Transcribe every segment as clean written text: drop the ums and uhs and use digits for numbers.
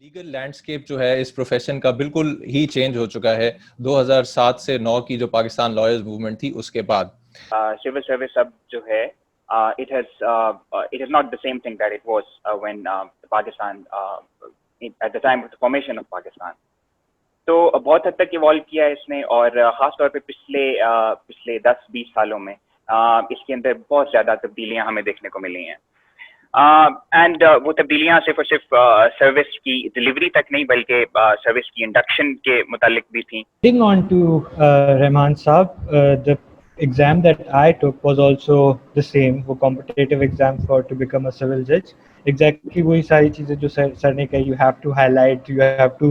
Legal landscape जो है इस प्रोफेशन का बिल्कुल ही चेंज हो चुका है 2007 से 9 की जो पाकिस्तान लॉयर्स मूवमेंट थी उसके बाद। Civil service अब जो है, it is not the same thing that it was when Pakistan at the time of the formation of Pakistan. तो बहुत हद तक इवॉल्व किया है इसने, और ख़ास तौर पे पिछले 10-20 सालों में इसके अंदर बहुत ज़्यादा तब्दीलियां हमें देखने को मिली हैं। एंड वो तब्दीलियां सिर्फ और सिर्फ सर्विस की डिलीवरी तक नहीं, बल्कि सर्विस की इंडक्शन के मुतालिक भी थी। Adding on to Rahman Saab, the exam that I took was also the same, वो competitive exam for to become a civil judge. Exactly वही सारी चीजें जो सर ने कही, you have to highlight, you have to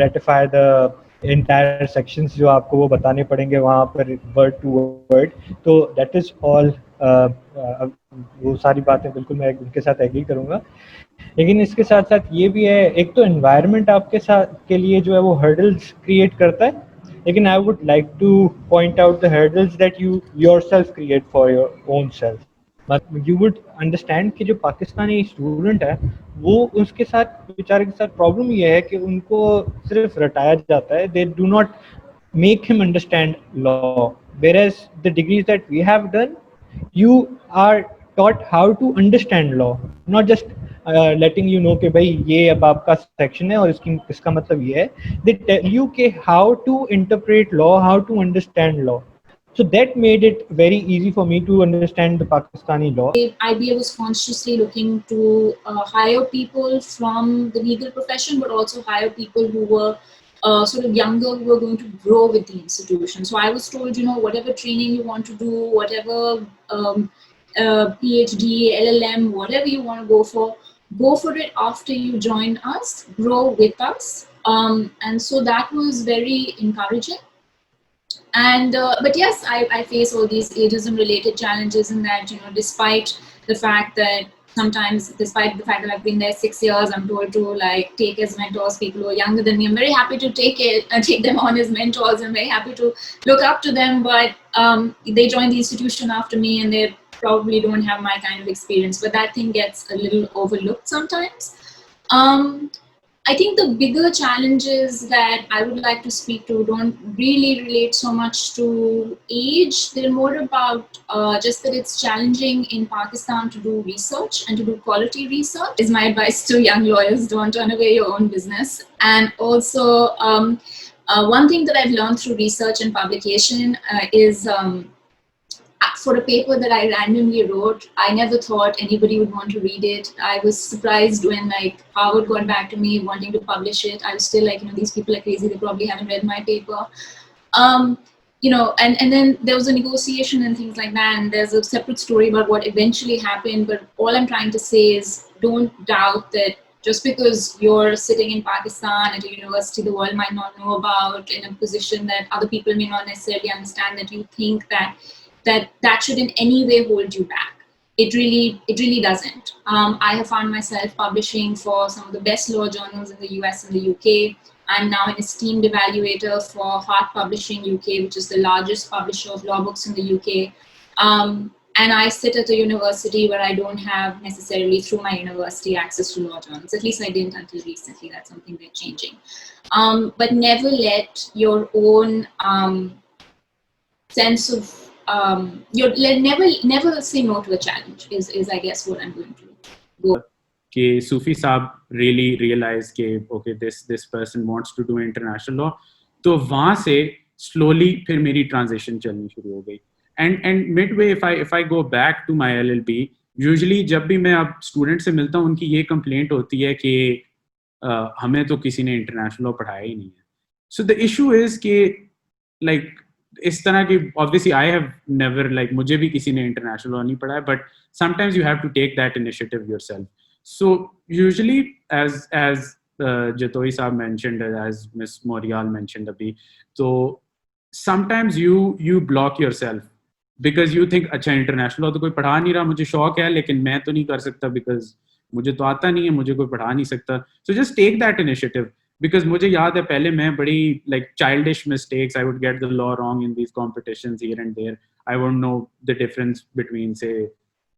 ratify the entire sections जो आपको वो बताने पड़ेंगे वहाँ पर word to word. तो that is all. वो सारी बातें बिल्कुल मैं उनके साथ एग्री करूँगा, लेकिन इसके साथ साथ ये भी है, एक तो एनवायरनमेंट आपके साथ के लिए जो है वो हर्डल्स क्रिएट करता है, लेकिन I would like two point out the hurdles that you yourself create for your own self. You would understand कि जो पाकिस्तानी स्टूडेंट है वो उसके साथ बेचारे के साथ प्रॉब्लम ये है कि उनको सिर्फ रटाया जाता है. They do not make him understand law, whereas the degrees that we have done, you are taught how to understand law, not just letting you know कि भाई ये अब आपका सेक्शन है और इसका मतलब ये है. They tell you कि how to interpret law, how to understand law. So that made it very easy for me to understand the Pakistani law. IBA was consciously looking to hire people from the legal profession, but also hire people who were sort of younger, who were going to grow with the institution. So I was told, whatever training you want to do, whatever PhD, LLM, whatever you want to go for it after you join us, grow with us. And so that was very encouraging. And but yes, I face all these ageism related challenges in that, despite the fact that I've been there 6 years, I'm told to take as mentors people who are younger than me. I'm very happy to take them on as mentors. I'm very happy to look up to them, but they join the institution after me and they probably don't have my kind of experience, but that thing gets a little overlooked sometimes. I think the bigger challenges that I would like to speak to don't really relate so much to age. They're more about just that it's challenging in Pakistan to do research and to do quality research. Is my advice to young lawyers: don't turn away your own business. And also, one thing that I've learned through research and publication is for a paper that I randomly wrote, I never thought anybody would want to read it. I was surprised when Harvard got back to me wanting to publish it. I was still these people are crazy. They probably haven't read my paper. And then there was a negotiation and things like that. And there's a separate story about what eventually happened. But all I'm trying to say is don't doubt that just because you're sitting in Pakistan at a university the world might not know about, in a position that other people may not necessarily understand, that you think that should in any way hold you back. It really doesn't. I have found myself publishing for some of the best law journals in the US and the UK. I'm now an esteemed evaluator for Hart Publishing UK, which is the largest publisher of law books in the UK. And I sit at a university where I don't have necessarily through my university access to law journals. At least I didn't until recently. That's something they're changing. But never let your own sense of never say no to a challenge is I guess what I'm going to go. कि सूफी साहब really realize कि okay this person wants to do international law, तो वहाँ से slowly फिर मेरी transition चलनी शुरू हो गई. And midway if I go back to my LLB, usually जब भी मैं अब student से मिलता हूँ उनकी ये complaint होती है कि हमें तो किसी ने international law पढ़ाया ही नहीं है. So the issue is कि इस तरह की obviously I have never मुझे भी किसी ने international law नहीं पढ़ाया, but sometimes you have to take that initiative yourself. So usually as Jatoi Saab mentioned, as Miss Morial mentioned abhi, so sometimes you block yourself because you think अच्छा international law तो कोई पढ़ा नहीं रहा, मुझे शौक है लेकिन मैं तो नहीं कर सकता because मुझे तो आता नहीं है, मुझे कोई पढ़ा नहीं सकता. So just take that initiative. Because मुझे याद है पहले मैं बड़ी childish mistakes, I would get the law wrong in these competitions here and there. I won't know the difference between say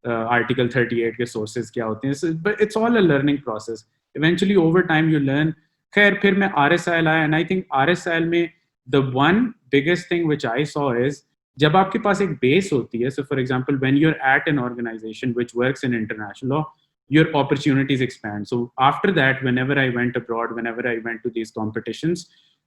Article 38 के sources क्या होते हैं. But it's all a learning process. eventually over time you learn. खैर फिर मैं RSIL आया, and I think RSIL में the one biggest thing which I saw is जब आपके पास एक base होती है, so for example when you're at an organization which works in international law, your opportunities expand. So after that, whenever I went abroad, whenever I went to these competitions,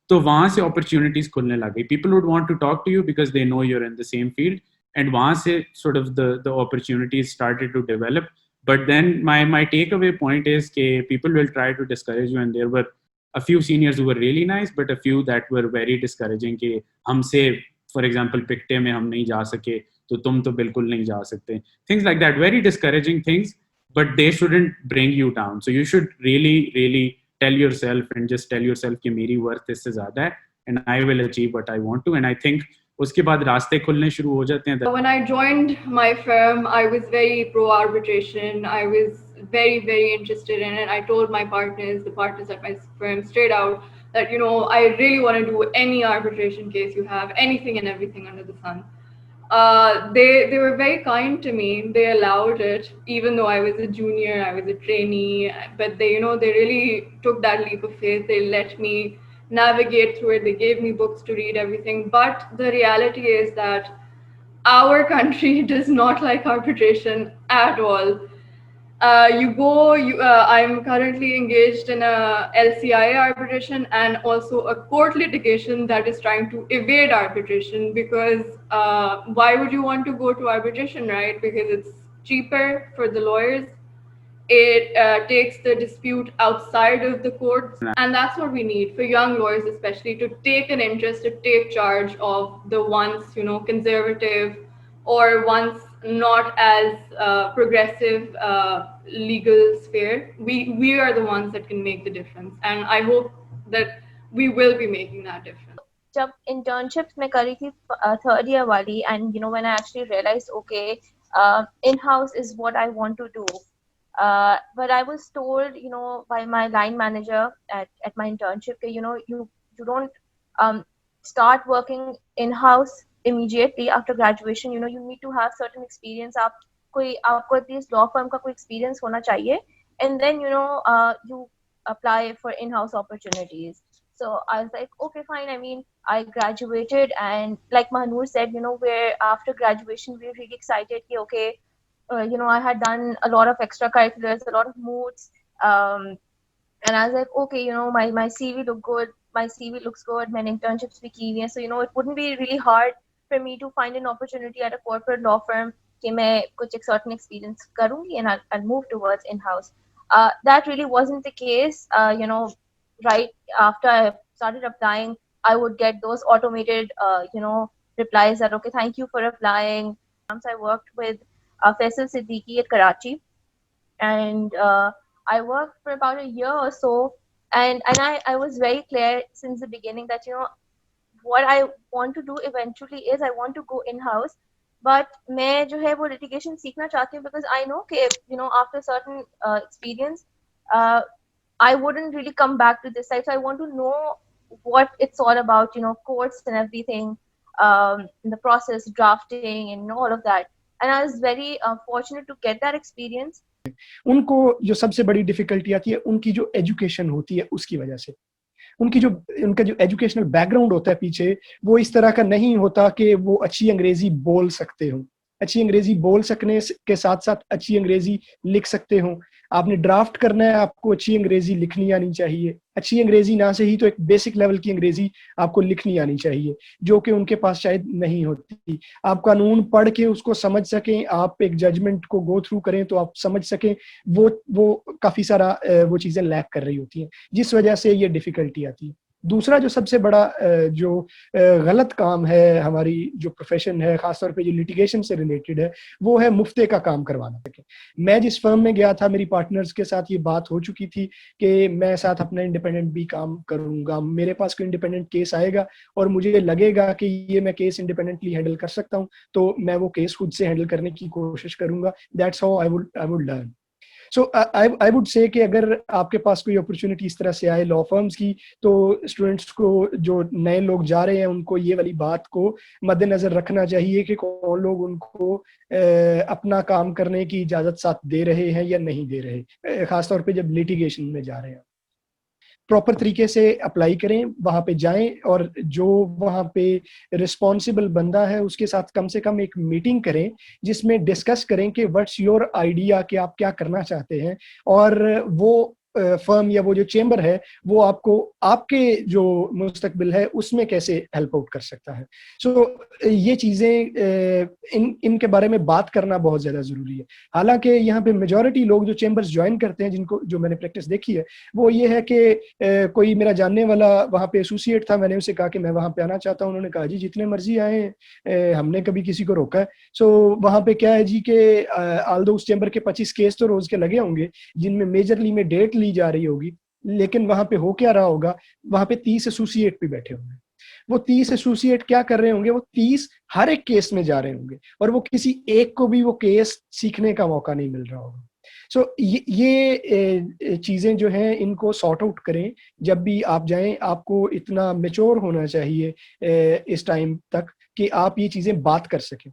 तो वहाँ से opportunities खुलने लग गई. People would want to talk to you because they know you're in the same field, and वहाँ से sort of the opportunities started to develop. But then my takeaway point is that people will try to discourage you, and there were a few seniors who were really nice, but a few that were very discouraging कि हमसे for example पिक्टे में हम नहीं जा सके तो तुम तो बिल्कुल नहीं जा सकते. Things like that, very discouraging things, but they shouldn't bring you down. So you should really tell yourself and just tell yourself कि मेरी worth इससे ज़्यादा है and I will achieve what I want to. And I think उसके बाद रास्ते खुलने शुरू हो जाते हैं. When I joined my firm, I was very pro arbitration. I was very interested in it. I told my partners, the partners at my firm, straight out that, you know, I really want to do any arbitration case you have, anything and everything under the sun. They were very kind to me. They allowed it, even though I was a junior, I was a trainee, but they, you know, they really took that leap of faith. They let me navigate through it. They gave me books to read, everything. But the reality is that our country does not like arbitration at all. I'm currently engaged in a LCIA arbitration and also a court litigation that is trying to evade arbitration, because why would you want to go to arbitration, right? Because it's cheaper for the lawyers. It takes the dispute outside of the courts, and that's what we need for young lawyers, especially, to take an interest, to take charge of the once, you know, conservative or once not as progressive legal sphere. We are the ones that can make the difference, and I hope that we will be making that difference. जब internships में करी थी third year वाली, and you know when I actually realized okay, in-house is what I want to do. But I was told, you know, by my line manager at my internship that, you know, you don't start working in-house immediately after graduation. You know, you need to have certain experience. आपको at least law firm का कोई experience होना चाहिए, and then, you know, you apply for in-house opportunities. So I was like, okay, fine. I mean, I graduated, and like Mahnoor said, you know, where after graduation we were really excited. Okay, you know, I had done a lot of extracurriculars, a lot of moods, and I was like, okay, you know, my CV looked good, my CV looks good, my internships भी की हुई हैं, so you know, it wouldn't be really hard for me to find an opportunity at a corporate law firm कि मैं कुछ एक certain experience करूँगी and I'll move towards in-house. That really wasn't the case. You know, right after I started applying, I would get those automated, you know, replies that, okay, thank you for applying. Once I worked with Faisal Siddiqui at Karachi, and I worked for about a year or so, and I was very clear since the beginning that, you know, what I want to do eventually is I want to go in-house, but मैं जो है वो litigation सीखना चाहती हूँ, because I know कि, you know, after certain experience, I wouldn't really come back to this side, so I want to know what it's all about, you know, courts and everything, the process, drafting and all of that. And I was very fortunate to get that experience. उनको जो सबसे बड़ी difficulty आती है उनकी जो education होती है उसकी वजह से, उनका जो एजुकेशनल बैकग्राउंड होता है पीछे, वो इस तरह का नहीं होता कि वो अच्छी अंग्रेजी बोल सकते हो, अच्छी अंग्रेजी बोल सकने के साथ साथ अच्छी अंग्रेजी लिख सकते हो. आपने ड्राफ्ट करना है, आपको अच्छी अंग्रेजी लिखनी आनी चाहिए. अच्छी अंग्रेजी ना सही तो एक बेसिक लेवल की अंग्रेजी आपको लिखनी आनी चाहिए, जो कि उनके पास शायद नहीं होती. आप कानून पढ़ के उसको समझ सकें, आप एक जजमेंट को गो थ्रू करें तो आप समझ सकें, वो काफी सारा वो चीजें लैक कर रही होती हैं, जिस वजह से ये डिफिकल्टी आती है. दूसरा जो सबसे बड़ा जो गलत काम है हमारी जो प्रोफेशन है, खासतौर पे जो लिटिगेशन से रिलेटेड है, वो है मुफ्ते का काम करवाना. मैं जिस फर्म में गया था, मेरी पार्टनर्स के साथ ये बात हो चुकी थी कि मैं साथ अपना इंडिपेंडेंट भी काम करूंगा. मेरे पास कोई इंडिपेंडेंट केस आएगा और मुझे लगेगा कि ये मैं केस इंडिपेंडेंटली हैंडल कर सकता हूँ, तो मैं वो केस खुद से हैंडल करने की कोशिश करूंगा. That's how I would learn. So I would say कि अगर आपके पास कोई अपॉर्चुनिटी इस तरह से आए लॉ फर्म्स की, तो स्टूडेंट्स को, जो नए लोग जा रहे हैं, उनको ये वाली बात को मद्देनजर रखना चाहिए कि कौन लोग उनको अपना काम करने की इजाजत साथ दे रहे हैं या नहीं दे रहे, खासतौर पे जब लिटिगेशन में जा रहे हैं। प्रॉपर तरीके से अप्लाई करें, वहां पे जाएं, और जो वहां पे रिस्पॉन्सिबल बंदा है उसके साथ कम से कम एक मीटिंग करें जिसमें डिस्कस करें कि व्हाट्स योर आइडिया, कि आप क्या करना चाहते हैं, और वो फर्म या वो जो चेंबर है वो आपको आपके जो मुस्तकबिल है उसमें कैसे हेल्प आउट कर सकता है। सो ये चीज़ें इनके बारे में बात करना बहुत ज़्यादा ज़रूरी है। हालांकि यहाँ पे मेजॉरिटी लोग जो चेंबर्स ज्वाइन करते हैं, जिनको जो मैंने प्रैक्टिस देखी है, वो ये है कि कोई मेरा जानने वाला वहाँ पे एसोसिएट था, मैंने उसे कहा कि मैं वहाँ पे आना चाहता हूँ, उन्होंने कहा जी जितने मर्जी आए, हमने कभी किसी को रोका है। सो वहाँ पे क्या है जी कि आल्दो उस चेंबर के 25 केस तो रोज के लगे होंगे जिनमें मेजरली में डेट ली जा रही होगी, लेकिन वहां पे हो क्या रहा होगा, वहां पे 30 एसोसिएट भी बैठे होंगे। वो 30 एसोसिएट क्या कर रहे होंगे, वो 30 हर एक केस में जा रहे होंगे, और वो किसी एक को भी वो केस सीखने का मौका नहीं मिल रहा होगा। सो ये चीजें जो हैं इनको सॉर्ट आउट करें जब भी आप जाएं। आपको इतना मेच्योर होना चाहिए इस टाइम तक कि आप ये चीजें बात कर सकें।